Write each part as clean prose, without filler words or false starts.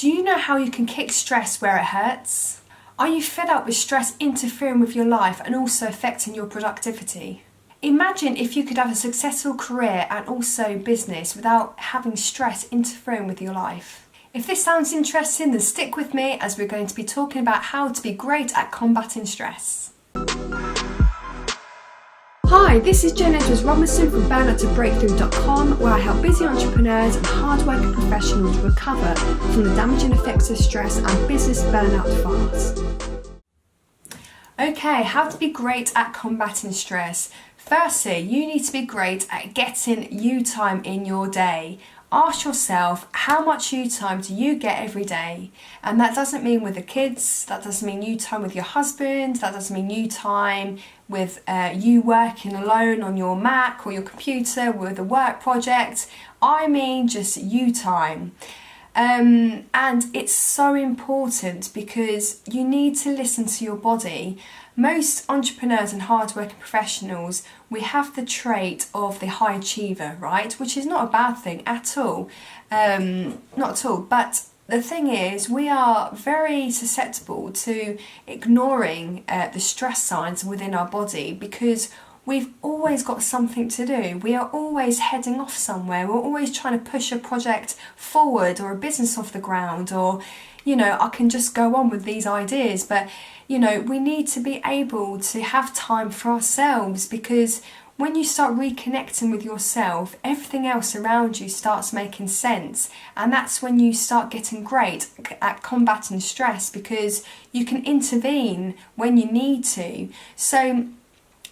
Do you know how you can kick stress where it hurts? Are you fed up with stress interfering with your life and also affecting your productivity? Imagine if you could have a successful career and also business without having stress interfering with your life. If this sounds interesting, then stick with me as we're going to be talking about how to be great at combating stress. Hi, this is Jen Edwards-Robinson from BurnoutToBreakthrough.com, where I help busy entrepreneurs and hard-working professionals recover from the damaging effects of stress and business burnout fast. Okay, how to be great at combating stress. Firstly, you need to be great at getting you time in your day. Ask yourself, how much you time do you get every day? And that doesn't mean with the kids, that doesn't mean you time with your husband, that doesn't mean you time with you working alone on your Mac or your computer with a work project. I mean just you time. And it's so important because you need to listen to your body. Most entrepreneurs and hard-working professionals, we have the trait of the high achiever, right? Which is not a bad thing at all. Not at all. But the thing is, we are very susceptible to ignoring the stress signs within our body because we've always got something to do. We are always heading off somewhere. We're always trying to push a project forward or a business off the ground, or, I can just go on with these ideas. But, we need to be able to have time for ourselves, because when you start reconnecting with yourself, everything else around you starts making sense. And that's when you start getting great at combating stress, because you can intervene when you need to. So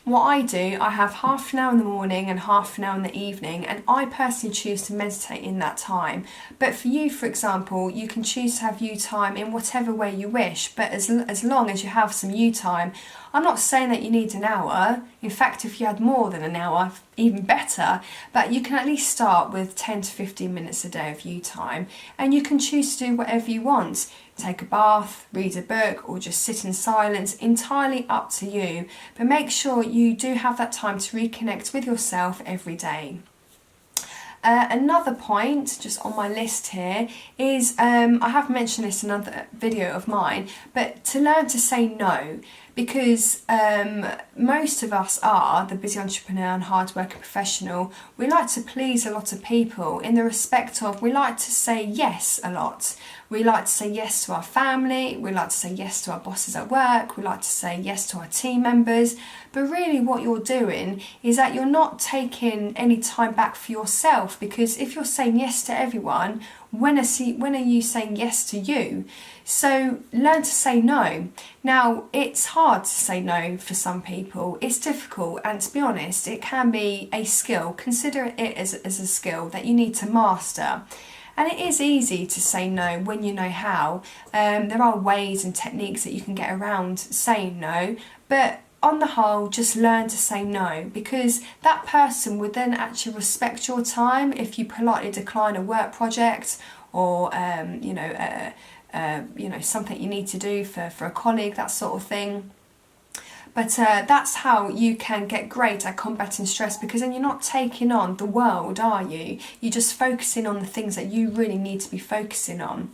what I do, I have half an hour in the morning and half an hour in the evening, and I personally choose to meditate in that time. But for you, for example, you can choose to have you time in whatever way you wish, but as long as you have some you time. I'm not saying that you need an hour. In fact, if you had more than an hour, even better. But you can at least start with 10 to 15 minutes a day of you time, and you can choose to do whatever you want. Take a bath, read a book, or just sit in silence, entirely up to you. But make sure you do have that time to reconnect with yourself every day. Another point just on my list here is, I have mentioned this in another video of mine, but to learn to say no, because most of us are the busy entrepreneur and hard-working professional. We like to please a lot of people in the respect of we like to say yes a lot. We like to say yes to our family, we like to say yes to our bosses at work, we like to say yes to our team members. But really what you're doing is that you're not taking any time back for yourself, because if you're saying yes to everyone, when are you saying yes to you? So learn to say no. Now, it's hard to say no for some people. It's difficult, and to be honest, it can be a skill. Consider it as a skill that you need to master. And it is easy to say no when you know how. There are ways and techniques that you can get around saying no, but on the whole, just learn to say no, because that person would then actually respect your time if you politely decline a work project or something you need to do for a colleague, that sort of thing. But that's how you can get great at combating stress, because then you're not taking on the world, are you? You're just focusing on the things that you really need to be focusing on.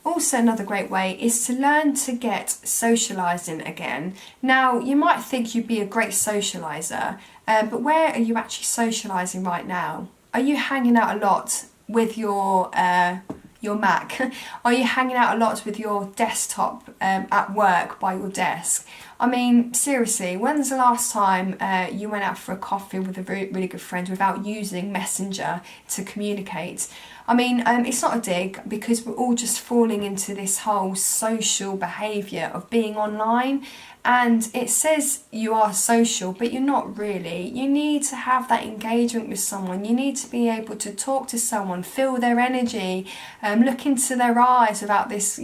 Also, another great way is to learn to get socialising again. Now, you might think you'd be a great socialiser, but where are you actually socialising right now? Are you hanging out a lot with your Mac? Are you hanging out a lot with your desktop at work by your desk? I mean, seriously, when's the last time you went out for a coffee with a really good friend without using Messenger to communicate? I mean, it's not a dig, because we're all just falling into this whole social behaviour of being online, and it says you are social, but you're not really. You need to have that engagement with someone. You need to be able to talk to someone, feel their energy, look into their eyes without this,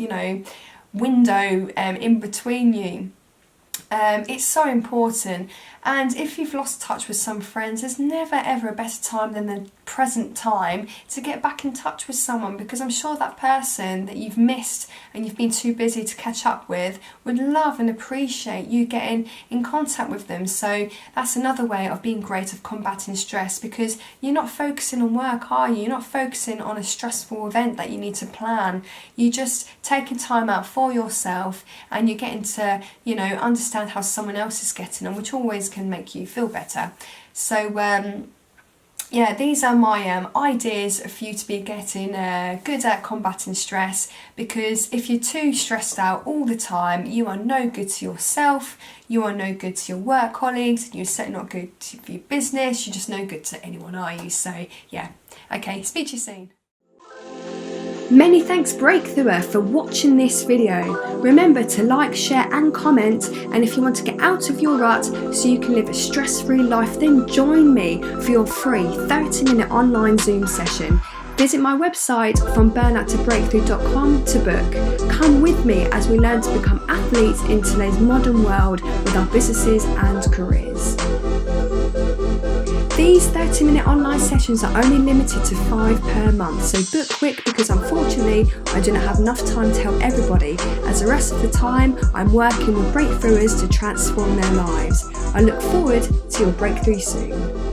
window in between you. It's so important, And if you've lost touch with some friends, there's never ever a better time than the present time to get back in touch with someone, because I'm sure that person that you've missed and you've been too busy to catch up with would love and appreciate you getting in contact with them. So that's another way of being great of combating stress, because you're not focusing on work, are you? You're not focusing on a stressful event that you need to plan. You're just taking time out for yourself, and you're getting to, understand how someone else is getting on, which always can make you feel better. So these are my ideas for you to be getting good at combating stress, because if you're too stressed out all the time, you are no good to yourself, you are no good to your work colleagues, you're certainly not good for your business, you're just no good to anyone, are you? So okay, speak to you soon. Many thanks Breakthrougher for watching this video. Remember to like, share and comment, and if you want to get out of your rut so you can live a stress-free life, then join me for your free 30-minute online Zoom session. Visit my website FromBurnoutToBreakthrough.com to book. Come with me as we learn to become athletes in today's modern world with our businesses and careers. These 30-minute online sessions are only limited to 5 per month, so book quick, because unfortunately I do not have enough time to help everybody, as the rest of the time I'm working with breakthroughers to transform their lives. I look forward to your breakthrough soon.